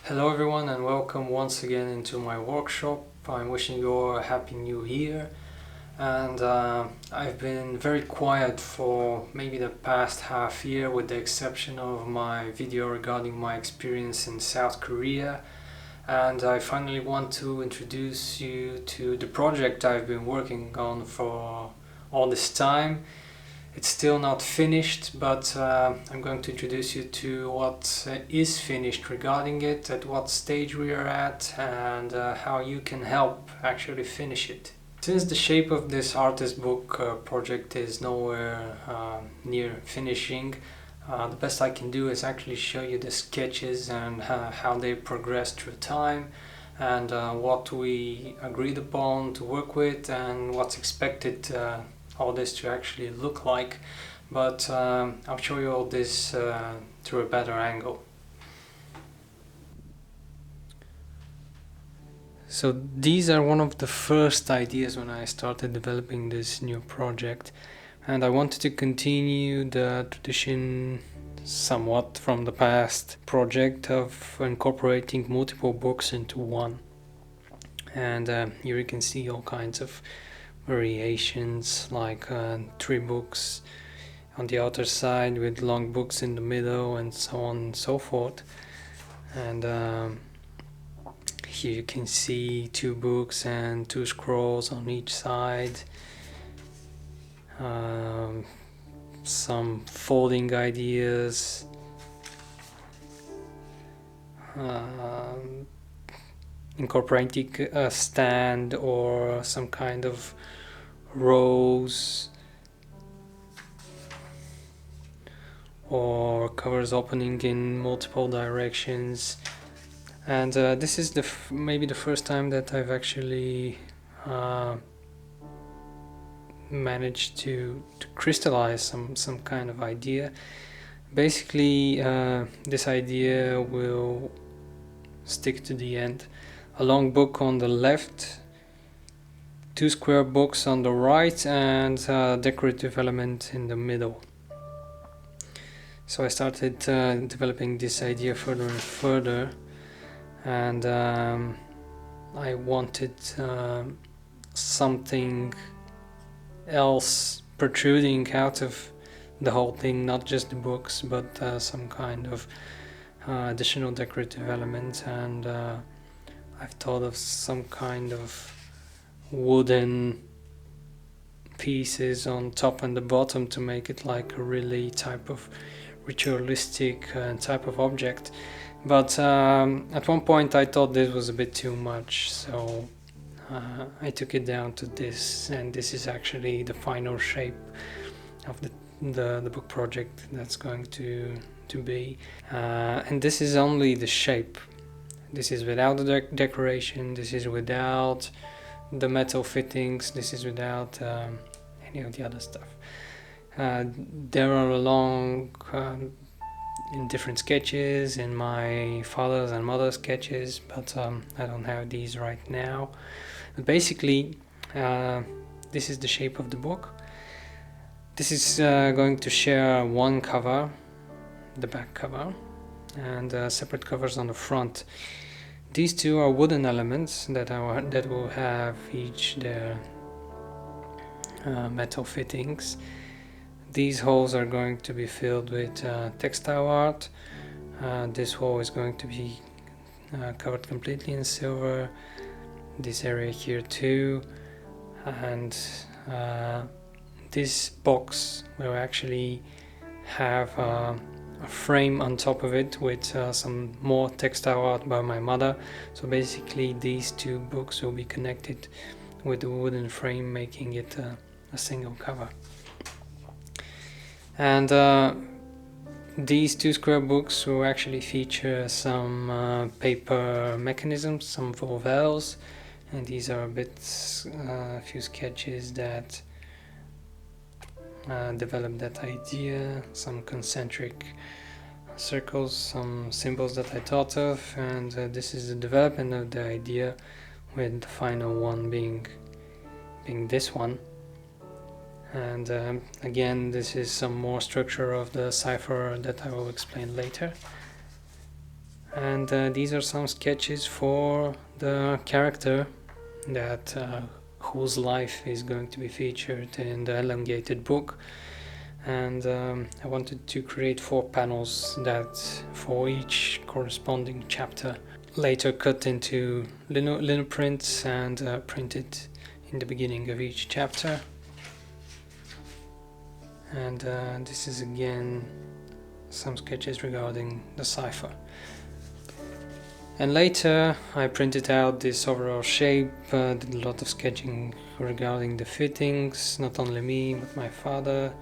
Hello everyone and welcome once again into my workshop. I'm wishing you all a happy new year, and I've been very quiet for maybe the past half year, with the exception of my video regarding my experience in South Korea. And I finally want to introduce you to the project I've been working on for all this time. It's still not finished, but I'm going to introduce you to what is finished regarding it, at what stage we are at, and how you can help actually finish it. Since the shape of this artist book project is nowhere near finishing, the best I can do is actually show you the sketches and how they progress through time, and what we agreed upon to work with and what's expected all this to actually look like. But I'll show you all this through a better angle. So these are one of the first ideas when I started developing this new project, and I wanted to continue the tradition somewhat from the past project of incorporating multiple books into one. And here you can see all kinds of variations, like 3 books on the outer side with long books in the middle, and so on and so forth. And here you can see 2 books and 2 scrolls on each side. Some folding ideas, incorporating a stand or some kind of rows, or covers opening in multiple directions. And this is maybe the first time that I've actually managed to crystallize some kind of idea. Basically, this idea will stick to the end. A long book on the left, 2 square books on the right, and a decorative element in the middle. So I started developing this idea further and further, and I wanted something else protruding out of the whole thing, not just the books, but some kind of additional decorative element. And I've thought of some kind of wooden pieces on top and the bottom to make it like a really type of ritualistic type of object. But at one point I thought this was a bit too much, so I took it down to this, and this is actually the final shape of the book project that's going to be. And this is only the shape. This is without the decoration, this is without the metal fittings, this is without any of the other stuff. There are along in different sketches in my father's and mother's sketches, but I don't have these right now. But basically, this is the shape of the book. This is going to share one cover, the back cover, and separate covers on the front. These 2 are wooden elements that will have each their metal fittings. These holes are going to be filled with textile art. This hole is going to be covered completely in silver. This area here too, and this box will actually have a frame on top of it with some more textile art by my mother. So basically these 2 books will be connected with the wooden frame, making it a single cover. And these 2 square books will actually feature some paper mechanisms, some volvels, and these are a few sketches that developed that idea, some concentric circles, some symbols that I thought of, and this is the development of the idea, with the final one being this one. And again, this is some more structure of the cipher that I will explain later. And these are some sketches for the character that whose life is going to be featured in the elongated book. And I wanted to create 4 panels that for each corresponding chapter, later cut into lino prints and printed in the beginning of each chapter. And this is again some sketches regarding the cipher. And later I printed out this overall shape, did a lot of sketching regarding the fittings, not only me but my father.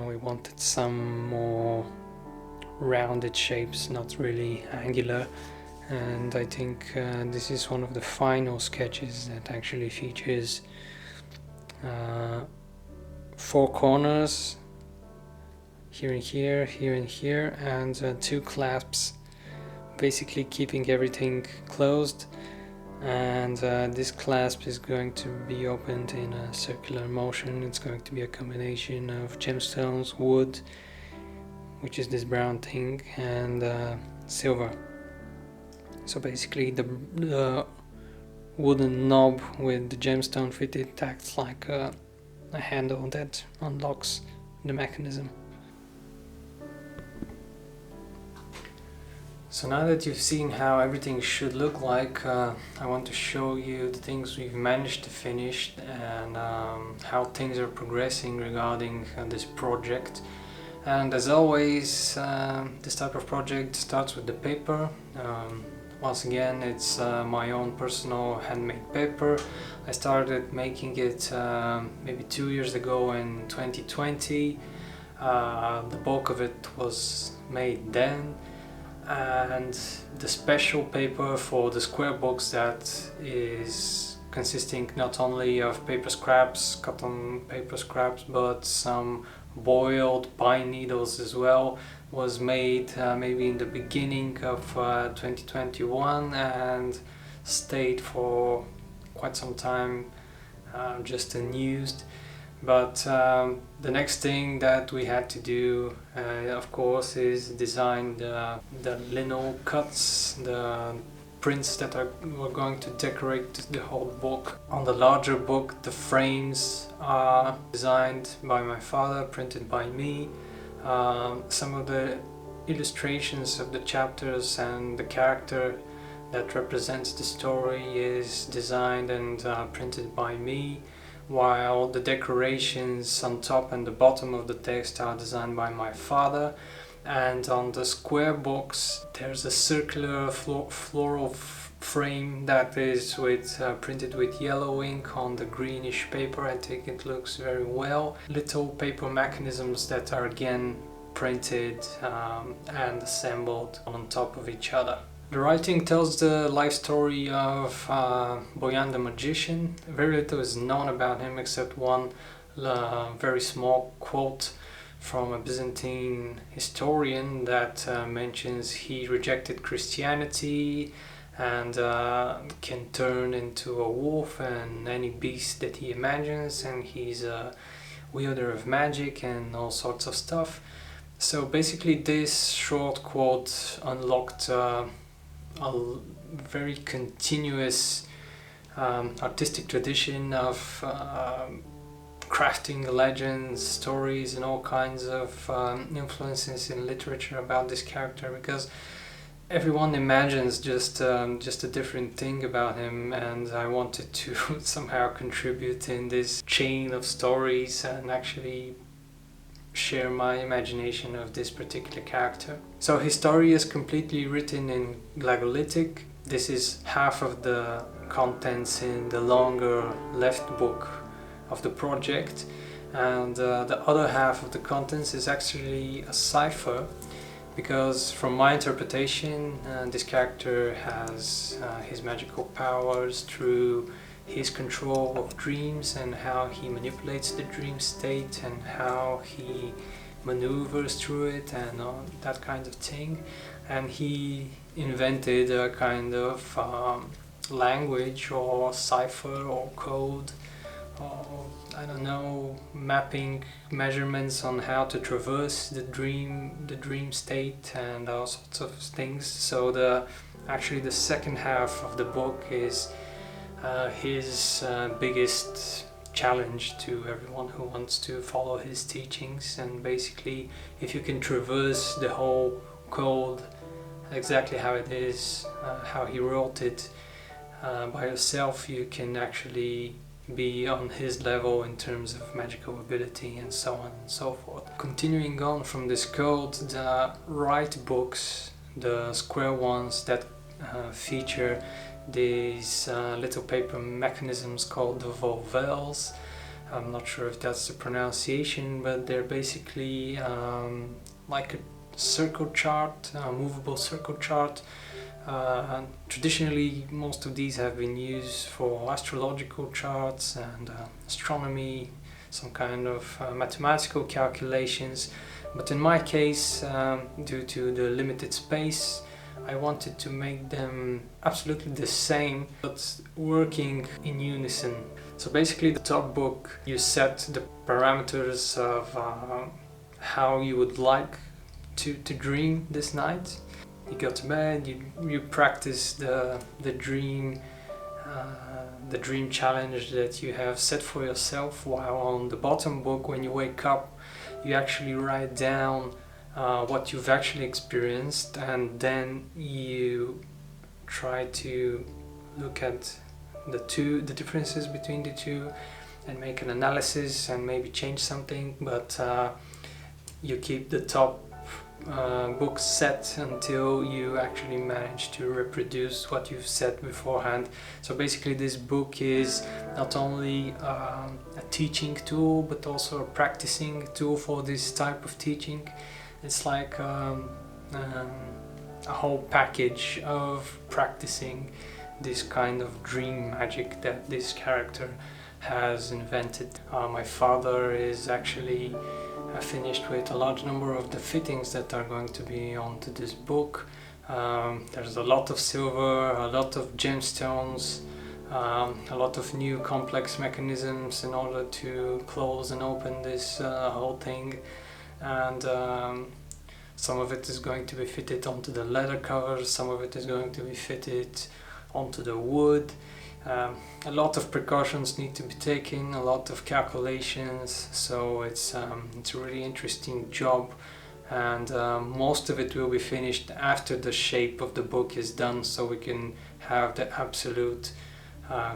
We wanted some more rounded shapes, not really angular, and I think this is one of the final sketches that actually features 4 corners, here and here, here and here, and 2 clasps, basically keeping everything closed. And this clasp is going to be opened in a circular motion. It's going to be a combination of gemstones, wood, which is this brown thing, and silver. So basically the wooden knob with the gemstone fitted acts like a handle that unlocks the mechanism. So now that you've seen how everything should look like, I want to show you the things we've managed to finish and how things are progressing regarding this project. And as always, this type of project starts with the paper. Once again, it's my own personal handmade paper. I started making it maybe 2 years ago in 2020. The bulk of it was made then. And the special paper for the square books, that is consisting not only of paper scraps, cotton paper scraps, but some boiled pine needles as well, was made maybe in the beginning of 2021 and stayed for quite some time just unused. But the next thing that we had to do, of course, is design the lino cuts, the prints that were going to decorate the whole book. On the larger book, the frames are designed by my father, printed by me. Some of the illustrations of the chapters and the character that represents the story is designed and printed by me, while the decorations on top and the bottom of the text are designed by my father. And on the square box there's a circular floral frame that is printed with yellow ink on the greenish paper. I think it looks very well. Little paper mechanisms that are again printed and assembled on top of each other. The writing tells the life story of Boyan the magician. Very little is known about him except one very small quote from a Byzantine historian that mentions he rejected Christianity and can turn into a wolf and any beast that he imagines, and he's a wielder of magic and all sorts of stuff. So basically this short quote unlocked a very continuous artistic tradition of crafting legends, stories, and all kinds of influences in literature about this character, because everyone imagines just a different thing about him, and I wanted to somehow contribute in this chain of stories and actually share my imagination of this particular character. So his story is completely written in Glagolitic. This is half of the contents in the longer left book of the project, and the other half of the contents is actually a cipher, because from my interpretation this character has his magical powers through his control of dreams and how he manipulates the dream state and how he maneuvers through it and that kind of thing. And he invented a kind of language or cipher or code I don't know, mapping measurements on how to traverse the dream state and all sorts of things. So actually the second half of the book is his biggest challenge to everyone who wants to follow his teachings. And basically, if you can traverse the whole code exactly how it is, how he wrote it by yourself, you can actually be on his level in terms of magical ability and so on and so forth. Continuing on from this code, the right books, the square ones that feature these little paper mechanisms called the volvels. I'm not sure if that's the pronunciation, but they're basically like a circle chart, a movable circle chart. Traditionally, most of these have been used for astrological charts and astronomy, some kind of mathematical calculations. But in my case, due to the limited space, I wanted to make them absolutely the same, but working in unison. So basically, the top book, you set the parameters of how you would like to dream this night. You go to bed, you practice the dream challenge that you have set for yourself, while on the bottom book, when you wake up, you actually write down what you've actually experienced, and then you try to look at the differences between the two and make an analysis and maybe change something, but you keep the top book set until you actually manage to reproduce what you've set beforehand. So basically, this book is not only a teaching tool but also a practicing tool for this type of teaching. It's like a whole package of practicing this kind of dream magic that this character has invented. My father is actually finished with a large number of the fittings that are going to be onto this book. There's a lot of silver, a lot of gemstones, a lot of new complex mechanisms in order to close and open this whole thing, and some of it is going to be fitted onto the leather covers, some of it is going to be fitted onto the wood. A lot of precautions need to be taken, a lot of calculations, so it's a really interesting job, and most of it will be finished after the shape of the book is done, so we can have the absolute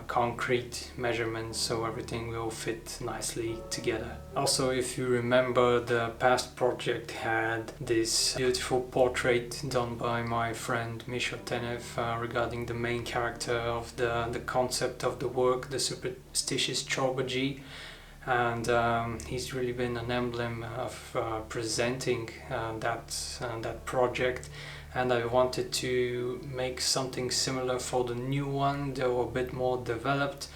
concrete measurements, so everything will fit nicely together. Also, if you remember, the past project had this beautiful portrait done by my friend Misha Tenev regarding the main character of the concept of the work, the superstitious Chorbaji, and he's really been an emblem of presenting that project. And I wanted to make something similar for the new one, though a bit more developed.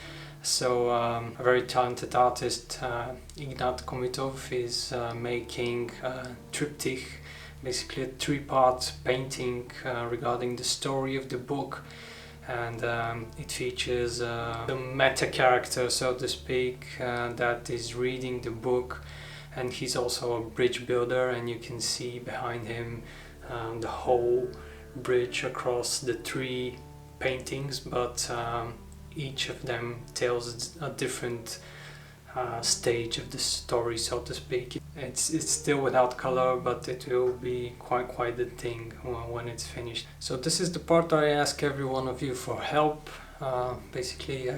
So a very talented artist, Ignat Komitov, is making a triptych, basically a three-part painting regarding the story of the book. And it features the meta character, so to speak, that is reading the book. And he's also a bridge builder, and you can see behind him the whole bridge across the three paintings, but each of them tells a different stage of the story, so to speak. It's still without color, but it will be quite the thing when it's finished. So this is the part I ask every one of you for help. Basically,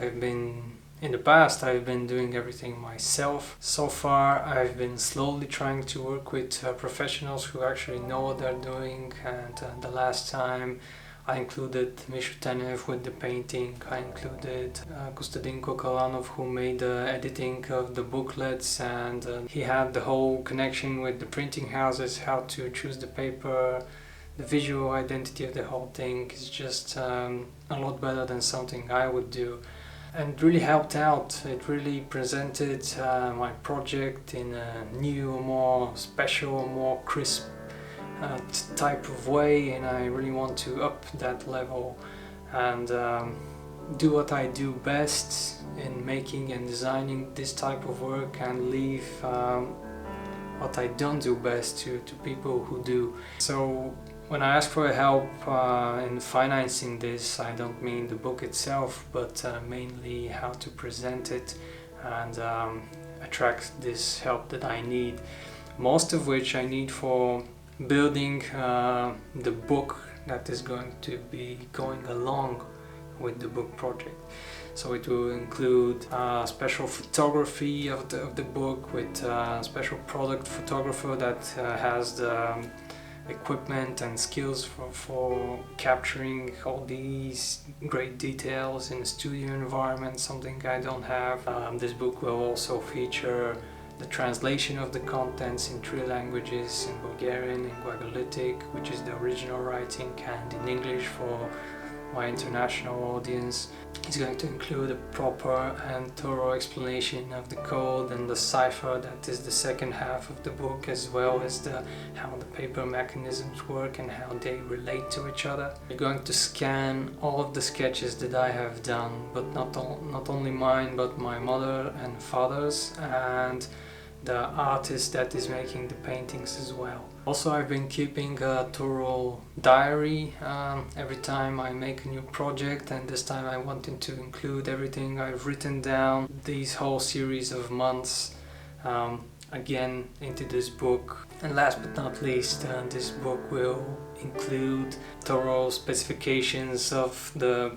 in the past, I've been doing everything myself. So far, I've been slowly trying to work with professionals who actually know what they're doing, and the last time I included Mishutenev with the painting, I included Kostadin Kokalanov, who made the editing of the booklets, and he had the whole connection with the printing houses, how to choose the paper. The visual identity of the whole thing is just a lot better than something I would do. And it really helped out. It really presented my project in a new, more special, more crisp type of way, and I really want to up that level. And do what I do best in making and designing this type of work, and leave what I don't do best to people who do. So when I ask for help in financing this, I don't mean the book itself, but mainly how to present it and attract this help that I need. Most of which I need for building the book that is going to be going along with the book project. So it will include special photography of the book with a special product photographer that has the equipment and skills for capturing all these great details in a studio environment, something I don't have. This book will also feature the translation of the contents in 3 languages, in Bulgarian, in Glagolitic, which is the original writing, and in English for my international audience. It's going to include a proper and thorough explanation of the code and the cipher that is the second half of the book, as well as how the paper mechanisms work and how they relate to each other. We're going to scan all of the sketches that I have done, but not only mine, but my mother and father's, and the artist that is making the paintings as well. Also, I've been keeping a thorough diary every time I make a new project, and this time I wanted to include everything I've written down these whole series of months again into this book. And last but not least, this book will include thorough specifications of the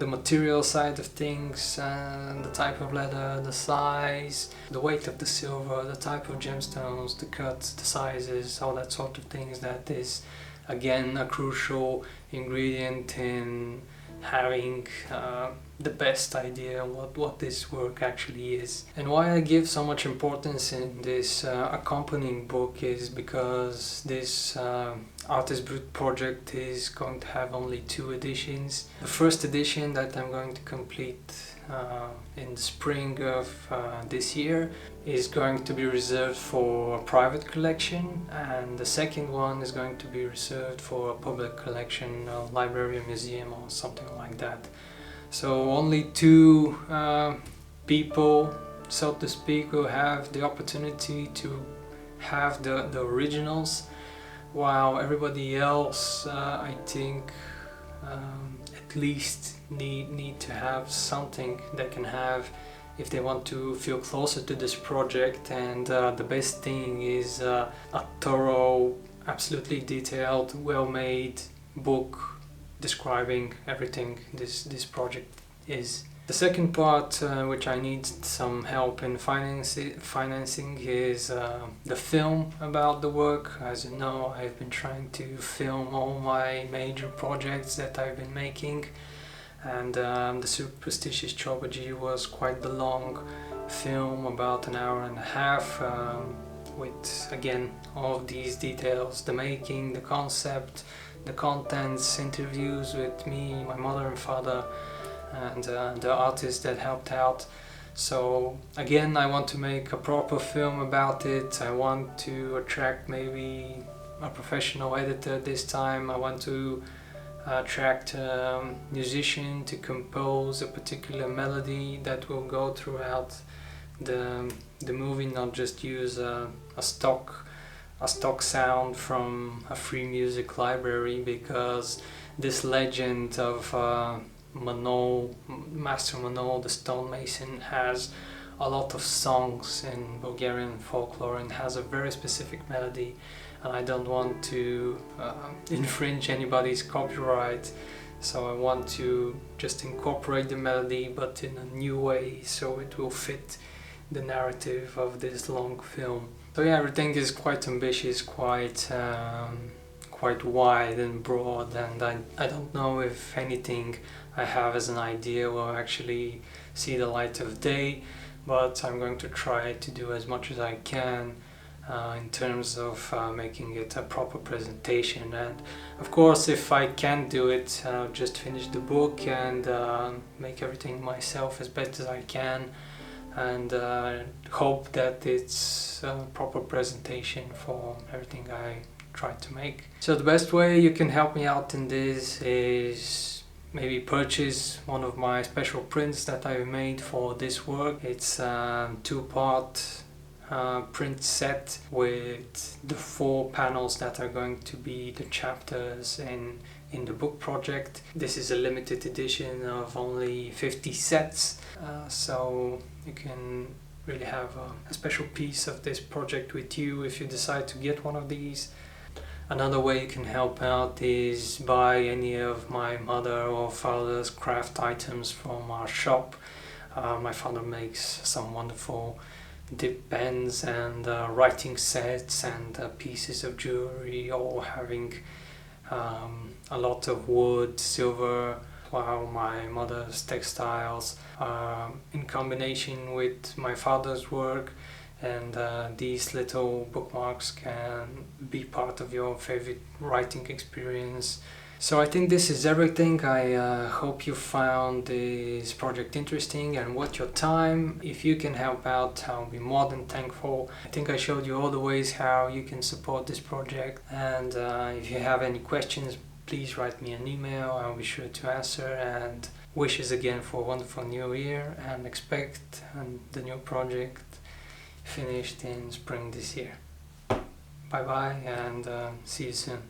material side of things, the type of leather, the size, the weight of the silver, the type of gemstones, the cuts, the sizes, all that sort of things. That is again a crucial ingredient in having the best idea what this work actually is. And why I give so much importance in this accompanying book is because this Artist Brut project is going to have only 2 editions. The first edition that I'm going to complete in the spring of this year is going to be reserved for a private collection, and the second one is going to be reserved for a public collection, a library or museum or something like that. So only 2 people, so to speak, will have the opportunity to have the originals, while everybody else, I think, at least need to have something they can have if they want to feel closer to this project. And the best thing is a thorough, absolutely detailed, well-made book describing everything this project is. The second part, which I need some help in financing, is the film about the work. As you know, I've been trying to film all my major projects that I've been making, and the Superstitious Trilogy was quite the long film, about 1.5 hours, with again all of these details: the making, the concept, the contents, interviews with me, my mother and father, and the artist that helped out. So again, I want to make a proper film about it. I want to attract maybe a professional editor this time. I want to attract a musician to compose a particular melody that will go throughout the movie, not just use a stock sound from a free music library, because this legend of Master Manol, the stonemason, has a lot of songs in Bulgarian folklore and has a very specific melody, and I don't want to infringe anybody's copyright, so I want to just incorporate the melody, but in a new way, so it will fit the narrative of this long film. So yeah, everything is quite ambitious, quite wide and broad, and I don't know if anything I have as an idea will actually see the light of day, but I'm going to try to do as much as I can in terms of making it a proper presentation. And of course, if I can't do it, I'll just finish the book and make everything myself as best as I can, and hope that it's a proper presentation for everything I try to make. So the best way you can help me out in this is maybe purchase one of my special prints that I made for this work. It's a 2-part print set with the 4 panels that are going to be the chapters in the book project. This is a limited edition of only 50 sets, so you can really have a special piece of this project with you if you decide to get one of these. Another way you can help out is buy any of my mother or father's craft items from our shop. My father makes some wonderful dip pens and writing sets and pieces of jewelry, all having a lot of wood, silver, while my mother's textiles are in combination with my father's work, and these little bookmarks can be part of your favorite writing experience. So I think this is everything. I hope you found this project interesting and worth your time. If you can help out, I'll be more than thankful. I think I showed you all the ways how you can support this project, and if you have any questions, please write me an email. I'll be sure to answer, and wishes again for a wonderful new year, and expect the new project finished in spring this year. Bye bye, and see you soon.